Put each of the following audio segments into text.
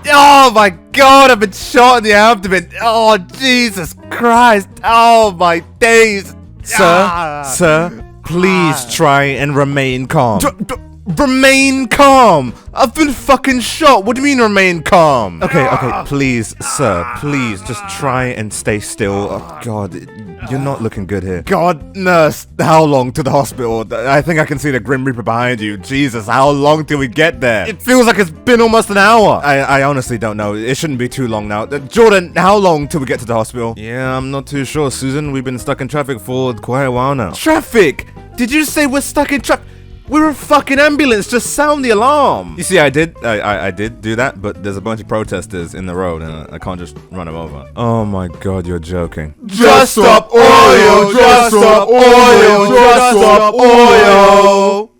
Oh my god, I've been shot in the abdomen. Oh, Jesus Christ. Oh my days. Sir, please try and remain calm. Remain calm! I've been fucking shot! What do you mean remain calm? Okay, please, sir, please, just try and stay still. Oh god, you're not looking good here. God, nurse, how long to the hospital? I think I can see the Grim Reaper behind you. Jesus, how long till we get there? It feels like it's been almost an hour. I honestly don't know. It shouldn't be too long now. Jordan, how long till we get to the hospital? Yeah, I'm not too sure, Susan. We've been stuck in traffic for quite a while now. Traffic? Did you say we're stuck in traffic? We're a fucking ambulance, just sound the alarm. You see, I did do that, but there's a bunch of protesters in the road and I can't just run them over. Oh my god, you're joking. Just stop oil, just stop oil, just stop oil.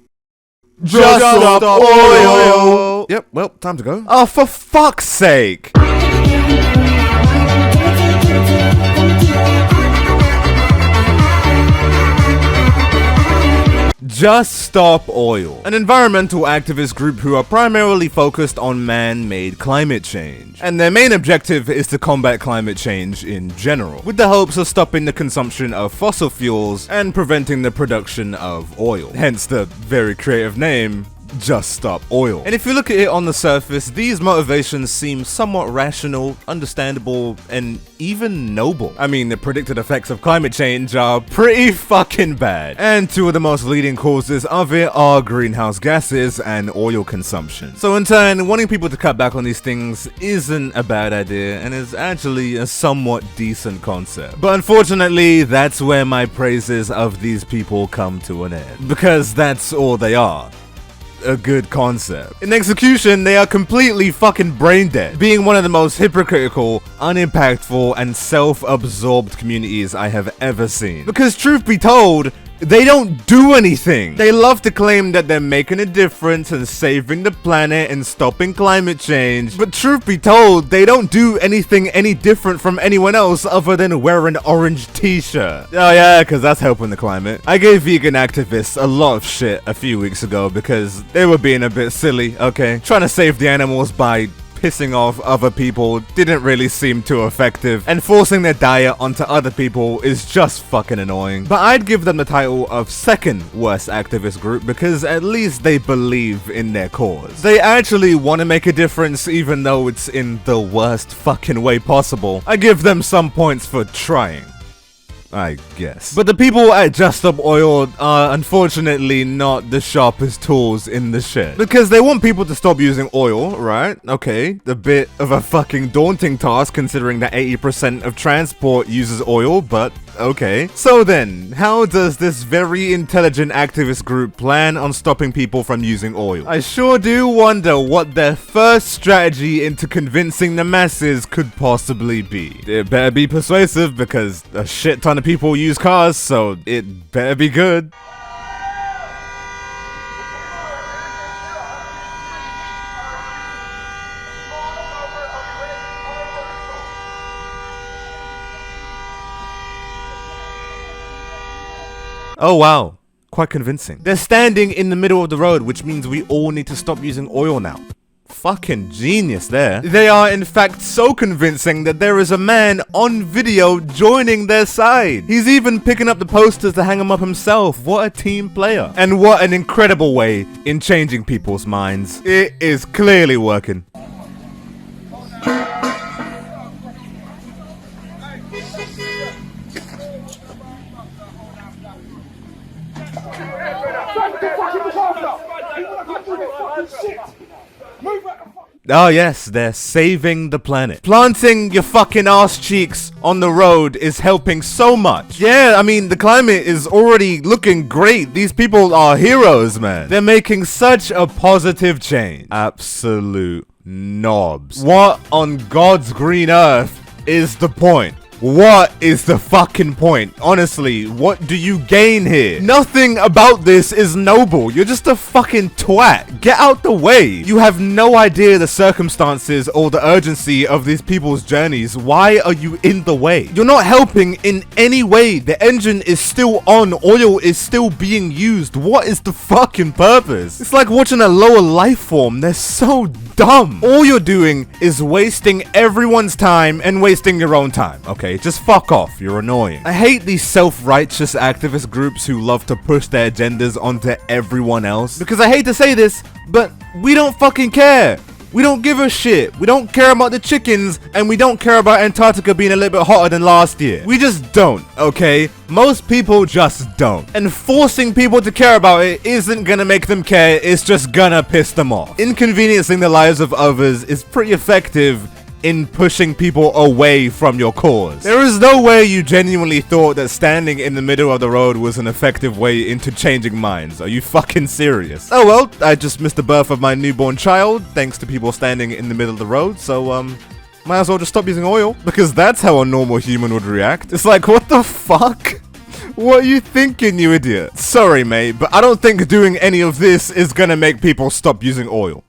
Just stop oil. Yep, well, time to go. Oh, for fuck's sake. Just Stop Oil, an environmental activist group who are primarily focused on man-made climate change. And their main objective is to combat climate change in general, with the hopes of stopping the consumption of fossil fuels and preventing the production of oil. Hence the very creative name, Just Stop Oil. And if you look at it on the surface, these motivations seem somewhat rational, understandable, and even noble. I mean, the predicted effects of climate change are pretty fucking bad. And two of the most leading causes of it are greenhouse gases and oil consumption. So in turn, wanting people to cut back on these things isn't a bad idea and is actually a somewhat decent concept. But unfortunately, that's where my praises of these people come to an end. Because that's all they are. A good concept. In execution, they are completely fucking brain dead, being one of the most hypocritical, unimpactful, and self-absorbed communities I have ever seen. Because truth be told, they don't do anything. They love to claim that they're making a difference and saving the planet and stopping climate change. But truth be told, they don't do anything any different from anyone else other than wear an orange t-shirt. Oh yeah, because that's helping the climate. I gave vegan activists a lot of shit a few weeks ago because they were being a bit silly, okay? Trying to save the animals by pissing off other people didn't really seem too effective, and forcing their diet onto other people is just fucking annoying. But I'd give them the title of second worst activist group because at least they believe in their cause. They actually want to make a difference even though it's in the worst fucking way possible. I give them some points for trying, I guess. But the people at Just Stop Oil are unfortunately not the sharpest tools in the shed. Because they want people to stop using oil, right? Okay, a bit of a fucking daunting task considering that 80% of transport uses oil, but okay. So then, how does this very intelligent activist group plan on stopping people from using oil? I sure do wonder what their first strategy into convincing the masses could possibly be. It better be persuasive because a shit ton of people use cars, so it better be good. Oh wow, quite convincing. They're standing in the middle of the road, which means we all need to stop using oil now. Fucking genius there. They are in fact so convincing that there is a man on video joining their side. He's even picking up the posters to hang them up himself. What a team player. And what an incredible way in changing people's minds. It is clearly working. Oh yes, they're saving the planet. Planting your fucking ass cheeks on the road is helping so much. Yeah, I mean, the climate is already looking great. These people are heroes, man. They're making such a positive change. Absolute knobs. What on God's green earth is the point? What is the fucking point? Honestly, what do you gain here? Nothing about this is noble. You're just a fucking twat. Get out the way. You have no idea the circumstances or the urgency of these people's journeys. Why are you in the way? You're not helping in any way. The engine is still on. Oil is still being used. What is the fucking purpose? It's like watching a lower life form. They're so dumb. All you're doing is wasting everyone's time and wasting your own time, okay? Just fuck off, you're annoying. I hate these self-righteous activist groups who love to push their agendas onto everyone else. Because I hate to say this, but we don't fucking care. We don't give a shit. We don't care about the chickens, and we don't care about Antarctica being a little bit hotter than last year. We just don't, okay? Most people just don't. And forcing people to care about it isn't gonna make them care, it's just gonna piss them off. Inconveniencing the lives of others is pretty effective in pushing people away from your cause. There is no way you genuinely thought that standing in the middle of the road was an effective way into changing minds. Are you fucking serious? Oh well, I just missed the birth of my newborn child thanks to people standing in the middle of the road, so might as well just stop using oil, because that's how a normal human would react. It's like, what the fuck? What are you thinking, you idiot? Sorry mate, but I don't think doing any of this is gonna make people stop using oil.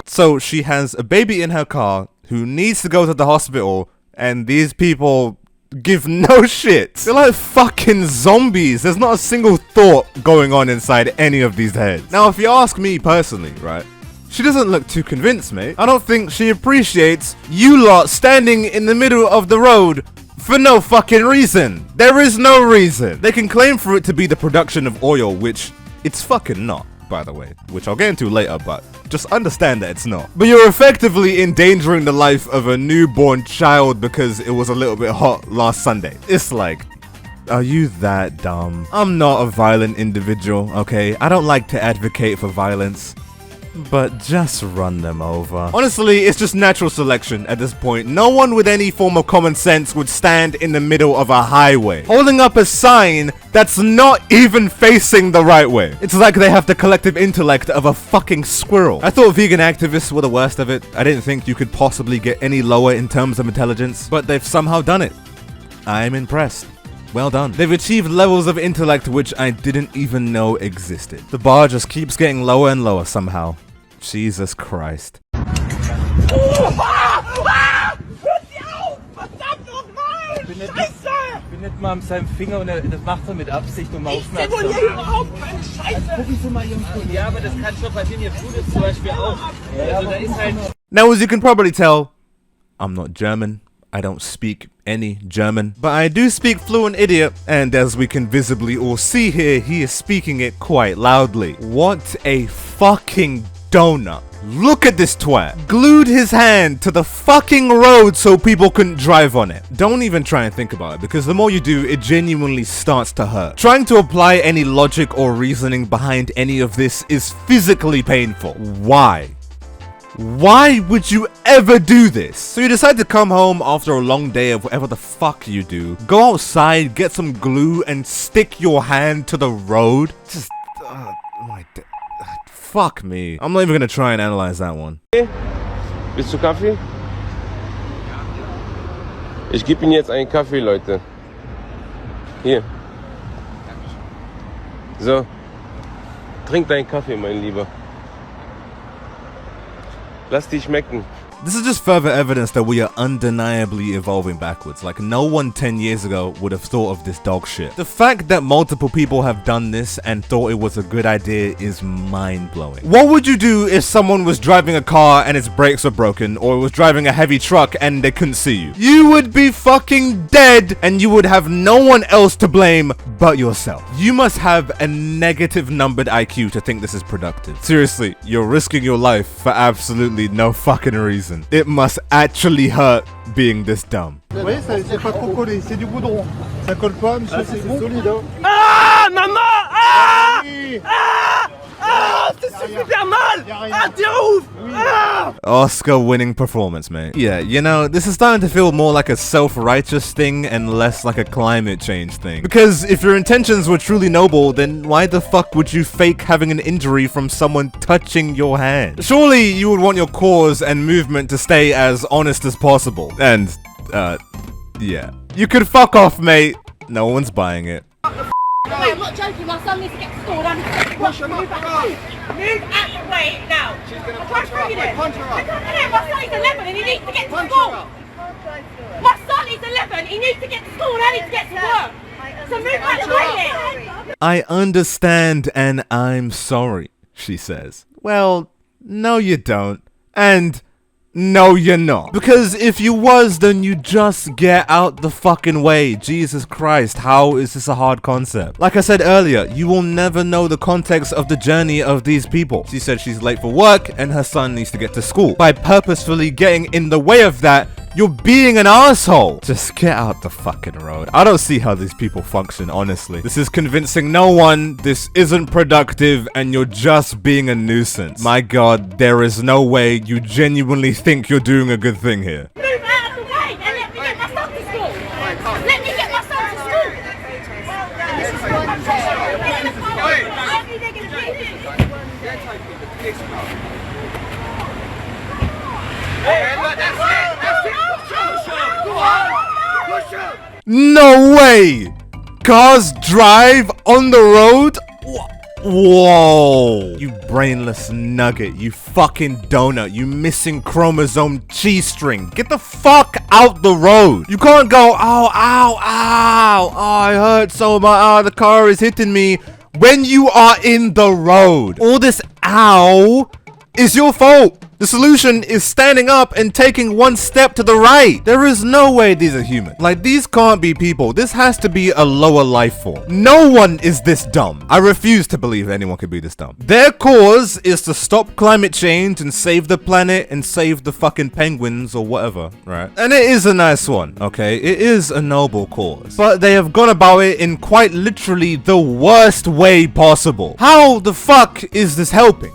So she has a baby in her car who needs to go to the hospital, and these people give no shit. They're like fucking zombies. There's not a single thought going on inside any of these heads. Now, if you ask me personally, right, she doesn't look too convinced, mate. I don't think she appreciates you lot standing in the middle of the road for no fucking reason. There is no reason. They can claim for it to be the production of oil, which it's fucking not, by the way, which I'll get into later, but just understand that it's not. But you're effectively endangering the life of a newborn child because it was a little bit hot last Sunday. It's like, are you that dumb? I'm not a violent individual, okay? I don't like to advocate for violence, but just run them over. Honestly, it's just natural selection at this point. No one with any form of common sense would stand in the middle of a highway, holding up a sign that's not even facing the right way. It's like they have the collective intellect of a fucking squirrel. I thought vegan activists were the worst of it. I didn't think you could possibly get any lower in terms of intelligence, but they've somehow done it. I'm impressed. Well done. They've achieved levels of intellect which I didn't even know existed. The bar just keeps getting lower and lower somehow. Jesus Christ. Ich bin nicht mal an seinem Finger und das macht er mit Absicht, um aufmerksam zu machen. Gucken Sie mal Ihren Fuß. Ja, aber das kann schon passieren. Ihr Fuß ist zum Beispiel auch. Also da ist halt... Now, as you can probably tell, I'm not German. I don't speak any German, but I do speak fluent idiot, and as we can visibly all see here, he is speaking it quite loudly. What a fucking donut. Look at this twat. Glued his hand to the fucking road so people couldn't drive on it. Don't even try and think about it, because the more you do, it genuinely starts to hurt. Trying to apply any logic or reasoning behind any of this is physically painful. Why? Why would you ever do this? So you decide to come home after a long day of whatever the fuck you do, go outside, get some glue, and stick your hand to the road? Just, fuck me. I'm not even gonna try and analyze that one. Willst du Kaffee? Ich gebe Ihnen jetzt einen Kaffee, Leute. Hier. So. Trink deinen Kaffee, mein Lieber. Lass dich schmecken. This is just further evidence that we are undeniably evolving backwards. Like, no one 10 years ago would have thought of this dog shit. The fact that multiple people have done this and thought it was a good idea is mind-blowing. What would you do if someone was driving a car and its brakes were broken, or was driving a heavy truck and they couldn't see you? You would be fucking dead, and you would have no one else to blame but yourself. You must have a negative numbered IQ to think this is productive. Seriously, you're risking your life for absolutely no fucking reason. It must actually hurt being this dumb. Vous voyez, c'est pas trop collé, c'est du goudron. Ça colle pas, monsieur, c'est solide. Hein. Ah, maman! Ah! Ah! Ah! C'est super mal! Ah, t'es ouf! Ah! Oscar-winning performance, mate. Yeah, you know, this is starting to feel more like a self-righteous thing and less like a climate change thing. Because if your intentions were truly noble, then why the fuck would you fake having an injury from someone touching your hand? Surely you would want your cause and movement to stay as honest as possible. And, yeah. You could fuck off, mate. No one's buying it. Wait, I'm not joking, my son needs to get stored. I need to get wash. Move out the way now. I can't bring it in. I can't, my son is 11 and he needs to get to school. My son son is 11. He needs to get to school and I need to get to work. So move out the way then. I understand and I'm sorry, she says. Well, no you don't. And no you're not. Because if you was, then you just get out the fucking way. Jesus Christ, how is this a hard concept? Like I said earlier, you will never know the context of the journey of these people. She said she's late for work and her son needs to get to school. By purposefully getting in the way of that, you're being an asshole. Just get out the fucking road. I don't see how these people function, honestly. This is convincing no one, this isn't productive, and you're just being a nuisance. My god, there is no way you genuinely think you're doing a good thing here. Move out of the way and let me get my son to school. Let me get my son to school. This is what I'm No way! Cars drive on the road? Whoa! You brainless nugget, you fucking donut, you missing chromosome cheese string. Get the fuck out the road! You can't go, ow, ow, ow, oh, I hurt so much, oh, the car is hitting me, when you are in the road. All this ow is your fault. The solution is standing up and taking one step to the right. There is no way these are human. Like, these can't be people. This has to be a lower life form. No one is this dumb. I refuse to believe anyone could be this dumb. Their cause is to stop climate change and save the planet and save the fucking penguins or whatever, right? And it is a nice one, okay? It is a noble cause. But they have gone about it in quite literally the worst way possible. How the fuck is this helping?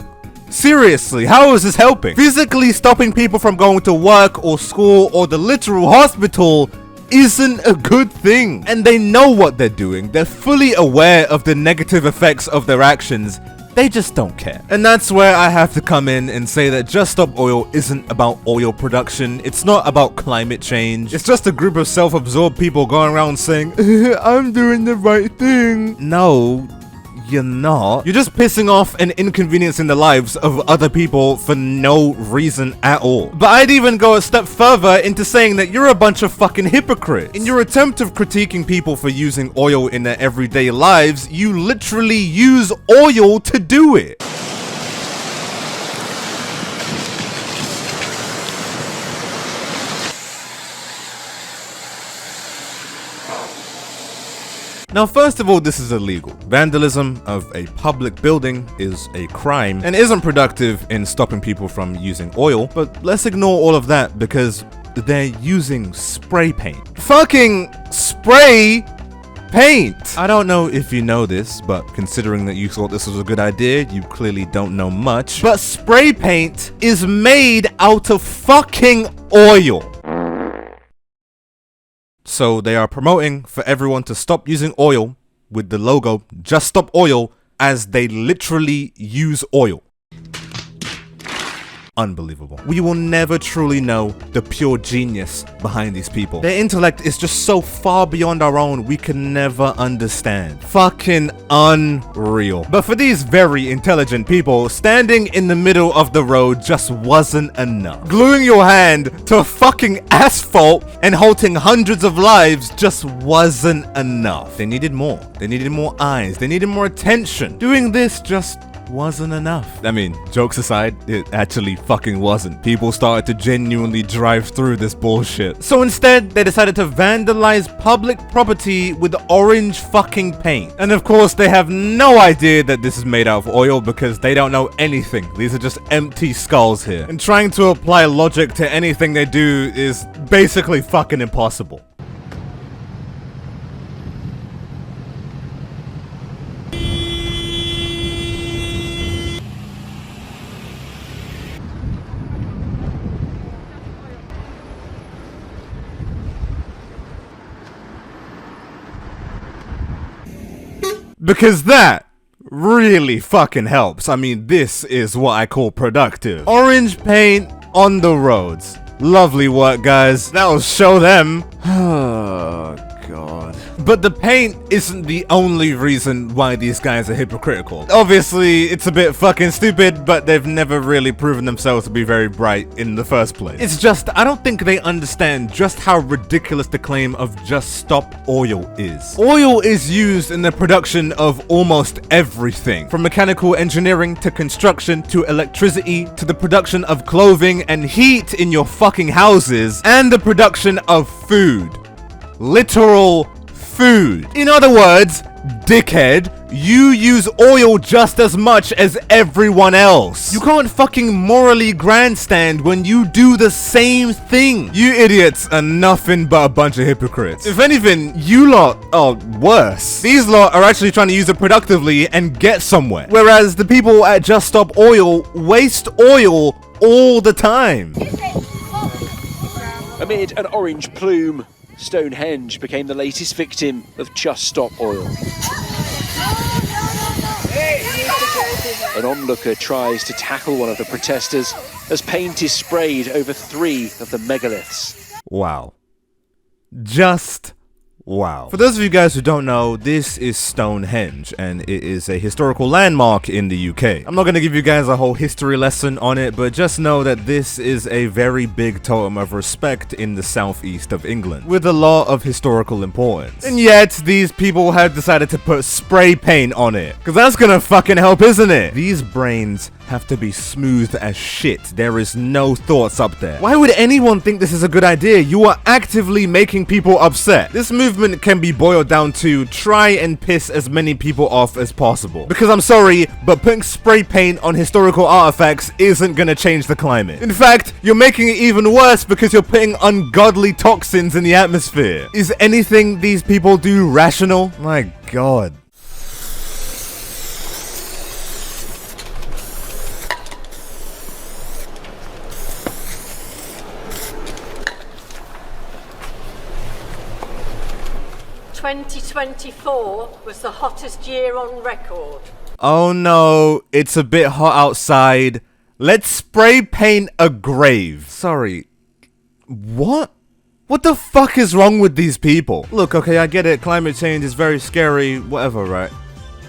Seriously, how is this helping? Physically stopping people from going to work or school or the literal hospital isn't a good thing. And they know what they're doing. They're fully aware of the negative effects of their actions. They just don't care. And that's where I have to come in and say that Just Stop Oil isn't about oil production. It's not about climate change. It's just a group of self-absorbed people going around saying, I'm doing the right thing. No, you're not. You're just pissing off and inconveniencing the lives of other people for no reason at all. But I'd even go a step further into saying that you're a bunch of fucking hypocrites. In your attempt of critiquing people for using oil in their everyday lives, you literally use oil to do it. Now, first of all, this is illegal. Vandalism of a public building is a crime and isn't productive in stopping people from using oil, but let's ignore all of that because they're using spray paint. Fucking spray paint! I don't know if you know this, but considering that you thought this was a good idea, you clearly don't know much. But spray paint is made out of fucking oil. So they are promoting for everyone to stop using oil with the logo Just Stop Oil as they literally use oil. Unbelievable. We will never truly know the pure genius behind these people. Their intellect is just so far beyond our own, we can never understand. Fucking unreal. But for these very intelligent people, standing in the middle of the road just wasn't enough. Gluing your hand to fucking asphalt and halting hundreds of lives just wasn't enough. They needed more. They needed more eyes. They needed more attention. Doing this just wasn't enough. I mean, jokes aside, it actually fucking wasn't. People started to genuinely drive through this bullshit. So instead, they decided to vandalize public property with orange fucking paint. And of course, they have no idea that this is made out of oil because they don't know anything. These are just empty skulls here. And trying to apply logic to anything they do is basically fucking impossible. Because that really fucking helps. I mean, this is what I call productive. Orange paint on the roads. Lovely work, guys. That'll show them. Oh, God. But the paint isn't the only reason why these guys are hypocritical. Obviously, it's a bit fucking stupid, but they've never really proven themselves to be very bright in the first place. It's just, I don't think they understand just how ridiculous the claim of just stop oil is. Oil is used in the production of almost everything, from mechanical engineering to construction to electricity to the production of clothing and heat in your fucking houses and the production of food. Literal food. In other words, dickhead, you use oil just as much as everyone else. You can't fucking morally grandstand when you do the same thing. You idiots are nothing but a bunch of hypocrites. If anything, you lot are worse. These lot are actually trying to use it productively and get somewhere. Whereas the people at Just Stop Oil waste oil all the time. Amid an orange plume, Stonehenge became the latest victim of Just Stop Oil. An onlooker tries to tackle one of the protesters as paint is sprayed over 3 of the megaliths. Wow. Just wow. For those of you guys who don't know, this is Stonehenge, and it is a historical landmark in the UK. I'm not going to give you guys a whole history lesson on it, but just know that this is a very big totem of respect in the southeast of England, with a lot of historical importance. And yet, these people have decided to put spray paint on it, because that's gonna fucking help, isn't it? These brains have to be smooth as shit. There is no thoughts up there. Why would anyone think this is a good idea? You are actively making people upset. This movement can be boiled down to try and piss as many people off as possible. Because I'm sorry, but putting spray paint on historical artifacts isn't gonna change the climate. In fact, you're making it even worse because you're putting ungodly toxins in the atmosphere. Is anything these people do rational? My God. "2024 was the hottest year on record." Oh no, it's a bit hot outside. Let's spray paint a grave. Sorry. What? What the fuck is wrong with these people? Look, okay, I get it. Climate change is very scary, whatever, right?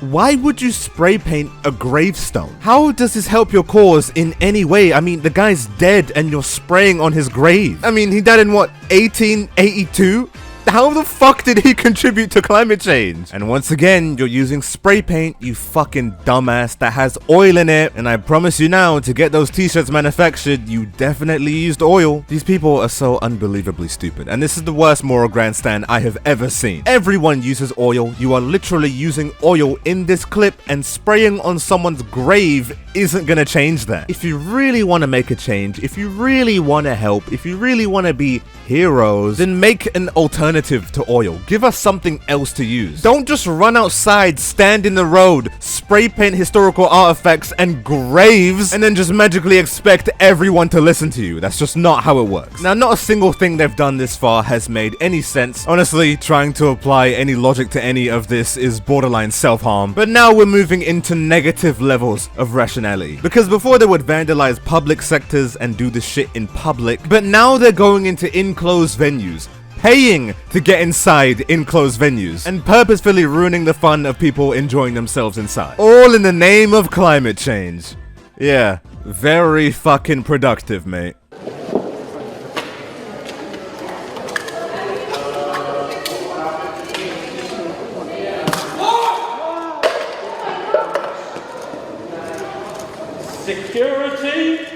Why would you spray paint a gravestone? How does this help your cause in any way? I mean, the guy's dead and you're spraying on his grave. I mean, he died in what, 1882? How the fuck did he contribute to climate change? And once again, you're using spray paint, you fucking dumbass, that has oil in it. And I promise you now, to get those t-shirts manufactured, you definitely used oil. These people are so unbelievably stupid. And this is the worst moral grandstand I have ever seen. Everyone uses oil. You are literally using oil in this clip, and spraying on someone's grave isn't gonna change that. If you really want to make a change, if you really want to help, if you really want to be heroes, then make an alternative to oil. Give us something else to use. Don't just run outside, stand in the road, spray paint historical artifacts and graves, and then just magically expect everyone to listen to you. That's just not how it works. Now, not a single thing they've done this far has made any sense. Honestly, trying to apply any logic to any of this is borderline self-harm. But now we're moving into negative levels of rationality. Because before they would vandalize public sectors and do this shit in public, but now they're going into enclosed venues, paying to get inside enclosed venues, and purposefully ruining the fun of people enjoying themselves inside. All in the name of climate change. Yeah, very fucking productive, mate. Security?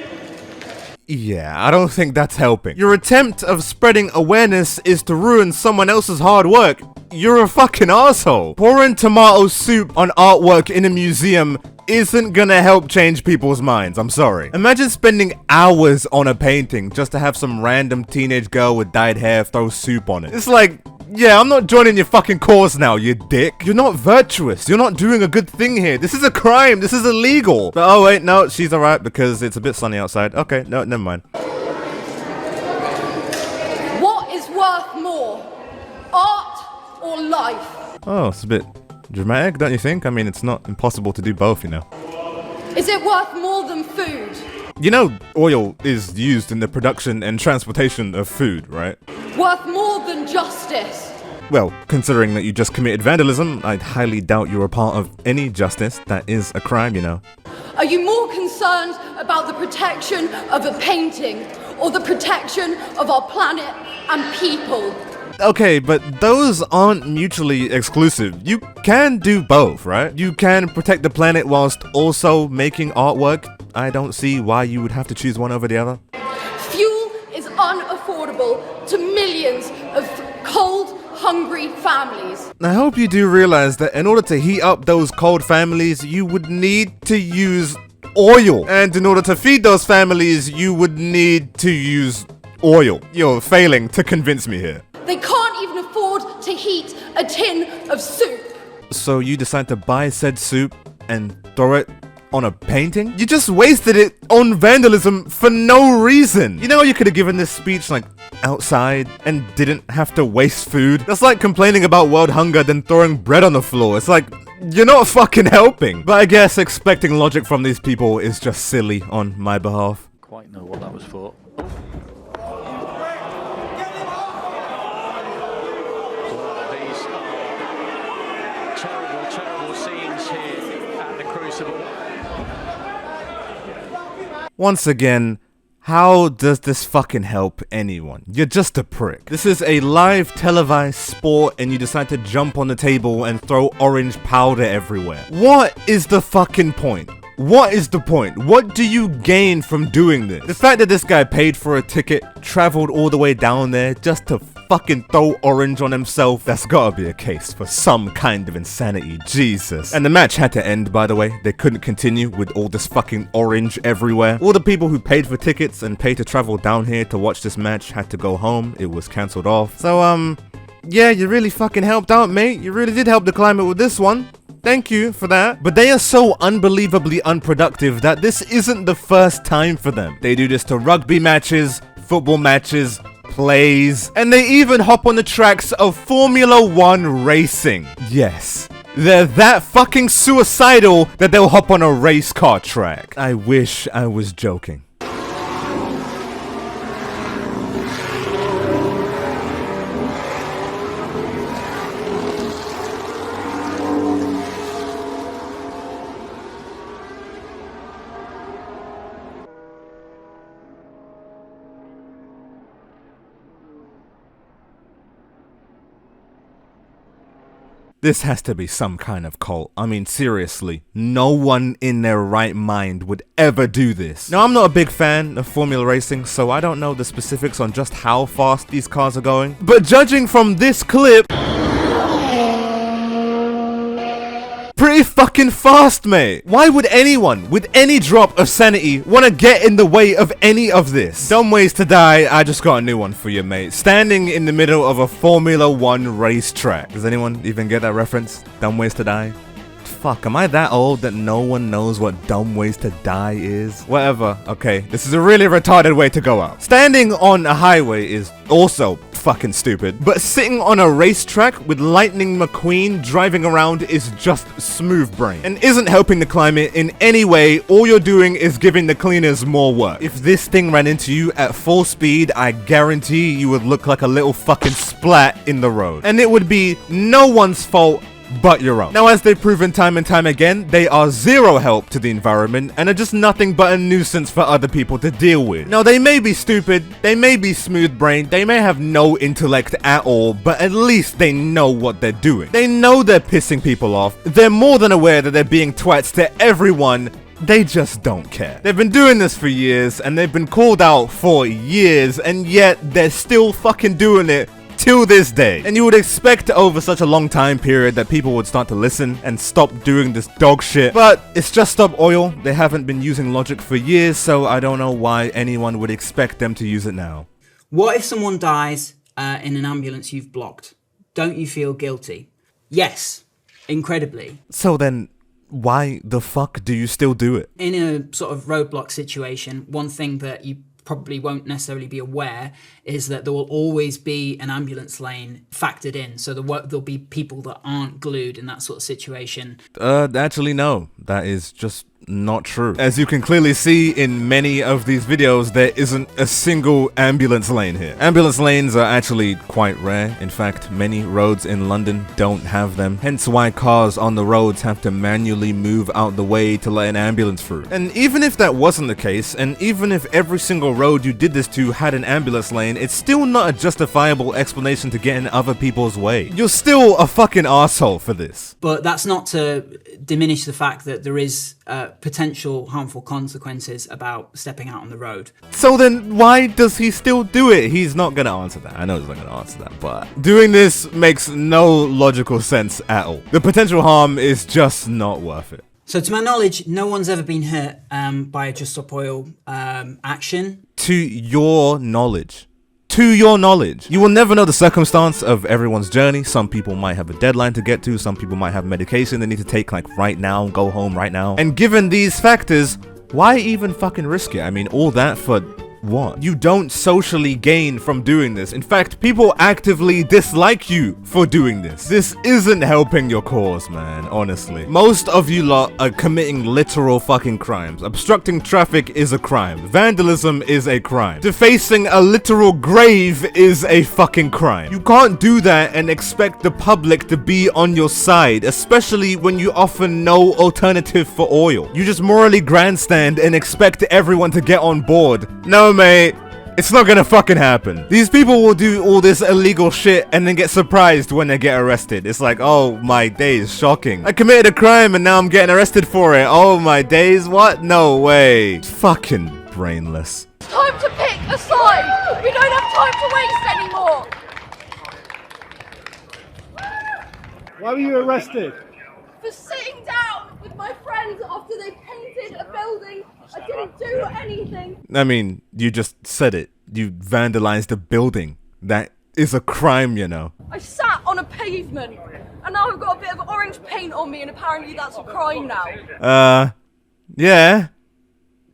Yeah, I don't think that's helping. Your attempt of spreading awareness is to ruin someone else's hard work. You're a fucking asshole. Pouring tomato soup on artwork in a museum isn't gonna help change people's minds, I'm sorry. Imagine spending hours on a painting just to have some random teenage girl with dyed hair throw soup on it. It's like, yeah, I'm not joining your fucking cause now, you dick. You're not virtuous. You're not doing a good thing here. This is a crime. This is illegal. But oh wait, no, she's alright because it's a bit sunny outside. Okay, no, never mind. What is worth more, art or life? Oh, it's a bit dramatic, don't you think? I mean, it's not impossible to do both, you know. Is it worth more than food? You know, oil is used in the production and transportation of food, right? Worth more than justice? Well, considering that you just committed vandalism, I'd highly doubt you're a part of any justice. That is a crime, you know. Are you more concerned about the protection of a painting or the protection of our planet and people? Okay, but those aren't mutually exclusive. You can do both, right? You can protect the planet whilst also making artwork. I don't see why you would have to choose one over the other. Fuel is unaffordable to millions of cold, hungry families. I hope you do realize that in order to heat up those cold families, you would need to use oil. And in order to feed those families, you would need to use oil. You're failing to convince me here. They can't even afford to heat a tin of soup. So you decide to buy said soup and throw it on a painting? You just wasted it on vandalism for no reason. You know, you could have given this speech like outside and didn't have to waste food. That's like complaining about world hunger then throwing bread on the floor. It's like, you're not fucking helping. But I guess expecting logic from these people is just silly on my behalf. Quite know what that was for. Terrible scenes here at the Crucible. Once again, how does this fucking help anyone? You're just a prick. This is a live televised sport and you decide to jump on the table and throw orange powder everywhere. What is the fucking point? What is the point? What do you gain from doing this? The fact that this guy paid for a ticket, traveled all the way down there just to fucking throw orange on himself, that's gotta be a case for some kind of insanity, Jesus. And the match had to end, by the way. They couldn't continue with all this fucking orange everywhere. All the people who paid for tickets and paid to travel down here to watch this match had to go home. It was cancelled off. So, yeah, you really fucking helped out, mate. You really did help the climate with this one. Thank you for that. But they are so unbelievably unproductive that this isn't the first time for them. They do this to rugby matches, football matches, plays, and they even hop on the tracks of Formula 1 racing. Yes, they're that fucking suicidal that they'll hop on a race car track. I wish I was joking. This has to be some kind of cult. I mean, seriously, no one in their right mind would ever do this. Now, I'm not a big fan of Formula Racing, so I don't know the specifics on just how fast these cars are going. But judging from this clip, pretty fucking fast, mate. Why would anyone with any drop of sanity want to get in the way of any of this? Dumb ways to die. I just got a new one for you, mate. Standing in the middle of a Formula 1 racetrack. Does anyone even get that reference? Dumb ways to die? Fuck, am I that old that no one knows what dumb ways to die is? Whatever. Okay, this is a really retarded way to go out. Standing on a highway is also fucking stupid, but sitting on a racetrack with Lightning McQueen driving around is just smooth brain and isn't helping the climate in any way. All you're doing is giving the cleaners more work. If this thing ran into you at full speed, I guarantee you would look like a little fucking splat in the road, and it would be no one's fault but your own. Now, as they've proven time and time again, they are zero help to the environment and are just nothing but a nuisance for other people to deal with. Now, they may be stupid, they may be smooth-brained, they may have no intellect at all, but at least they know what they're doing. They know they're pissing people off, they're more than aware that they're being twats to everyone. They just don't care. They've been doing this for years, and they've been called out for years, and yet they're still fucking doing it till this day. And you would expect over such a long time period that people would start to listen and stop doing this dog shit. But it's just Stop Oil. They haven't been using logic for years, so I don't know why anyone would expect them to use it now. What if someone dies in an ambulance you've blocked? Don't you feel guilty? Yes, incredibly. So then, why the fuck do you still do it? In a sort of roadblock situation, one thing that you probably won't necessarily be aware is that there will always be an ambulance lane factored in, so there'll be people that aren't glued in that sort of situation. Actually no, that is just not true. As you can clearly see in many of these videos, there isn't a single ambulance lane here. Ambulance lanes are actually quite rare. In fact, many roads in London don't have them, hence why cars on the roads have to manually move out the way to let an ambulance through. And even if that wasn't the case, and even if every single road you did this to had an ambulance lane, it's still not a justifiable explanation to get in other people's way. You're still a fucking asshole for this. But that's not to diminish the fact that there is potential harmful consequences about stepping out on the road. So then why does he still do it? He's not gonna answer that. I know he's not gonna answer that, but doing this makes no logical sense at all. The potential harm is just not worth it. So to my knowledge, no one's ever been hurt by a Just Stop Oil action. To your knowledge. To your knowledge. You will never know the circumstance of everyone's journey. Some people might have a deadline to get to. Some people might have medication they need to take like right now, go home right now. And given these factors, why even fucking risk it? I mean, all that for what? You don't socially gain from doing this. In fact, people actively dislike you for doing this. This isn't helping your cause, man, honestly. Most of you lot are committing literal fucking crimes. Obstructing traffic is a crime. Vandalism is a crime. Defacing a literal grave is a fucking crime. You can't do that and expect the public to be on your side, especially when you offer no alternative for oil. You just morally grandstand and expect everyone to get on board. No, mate, it's not gonna fucking happen. These people will do all this illegal shit and then get surprised when they get arrested. It's like, oh my days, shocking. I committed a crime and now I'm getting arrested for it. Oh my days, what? No way. Fucking brainless. It's time to pick a side. We don't have time to waste anymore. Why were you arrested? For sitting down with my friends after they painted a building. I didn't do anything. I mean, you just said it. You vandalized a building. That is a crime, you know. I sat on a pavement, and now I've got a bit of orange paint on me, and apparently that's a crime now. Yeah.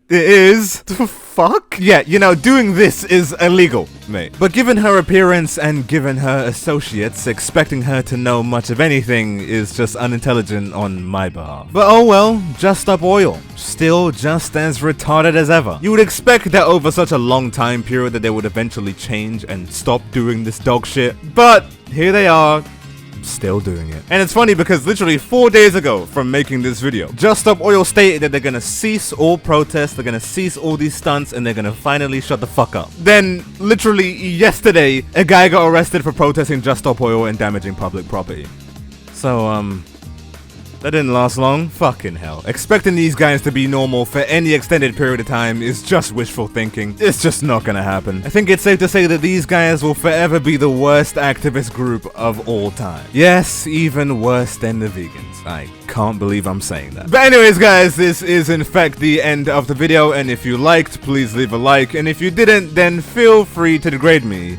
It is. The fuck? Yeah, you know, doing this is illegal, mate. But given her appearance and given her associates, expecting her to know much of anything is just unintelligent on my behalf. But oh well, Just Stop Oil. Still just as retarded as ever. You would expect that over such a long time period that they would eventually change and stop doing this dog shit. But here they are, still doing it. And it's funny because literally 4 days ago from making this video, Just Stop Oil stated that they're gonna cease all protests, they're gonna cease all these stunts, and they're gonna finally shut the fuck up. Then literally yesterday, a guy got arrested for protesting Just Stop Oil and damaging public property. So that didn't last long. Fucking hell. Expecting these guys to be normal for any extended period of time is just wishful thinking. It's just not gonna happen. I think it's safe to say that these guys will forever be the worst activist group of all time. Yes, even worse than the vegans. I can't believe I'm saying that. But anyways, guys, this is in fact the end of the video, and if you liked, please leave a like, and if you didn't, then feel free to degrade me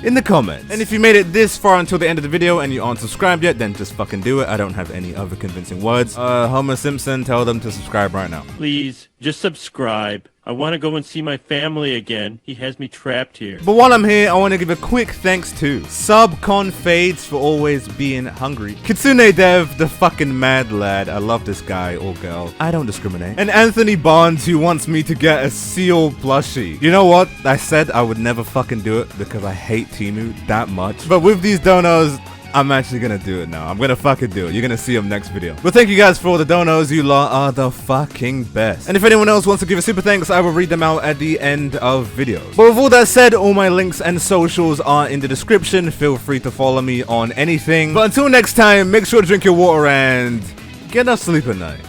in the comments. And if you made it this far until the end of the video and you aren't subscribed yet, then just fucking do it. I don't have any other convincing words. Homer Simpson, tell them to subscribe right now. Please, just subscribe. I want to go and see my family again. He has me trapped here. But while I'm here, I want to give a quick thanks to Subcon Fades for always being hungry, Kitsune Dev, the fucking mad lad, I love this guy or girl, I don't discriminate, and Anthony Barnes, who wants me to get a seal plushie. You know what? I said I would never fucking do it because I hate Temu that much, but with these donos, I'm actually gonna do it now. I'm gonna fucking do it. You're gonna see them next video. But thank you guys for all the donos. You lot are the fucking best. And if anyone else wants to give a super thanks, I will read them out at the end of videos. But with all that said, all my links and socials are in the description. Feel free to follow me on anything. But until next time, make sure to drink your water and get enough sleep at night.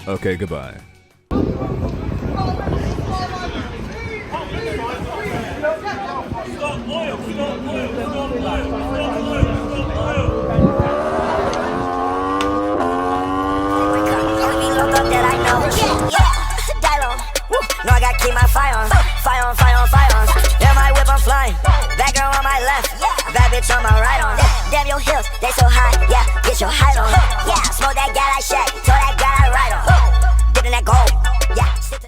Okay, goodbye. No, I gotta keep my fire on. Fire on, fire on, fire on. Yeah, my whip, I'm flying. That girl on my left. That bitch on my right on. Damn, your heels, they so high. Yeah, get your height on. Yeah, smoke that guy like Shaq.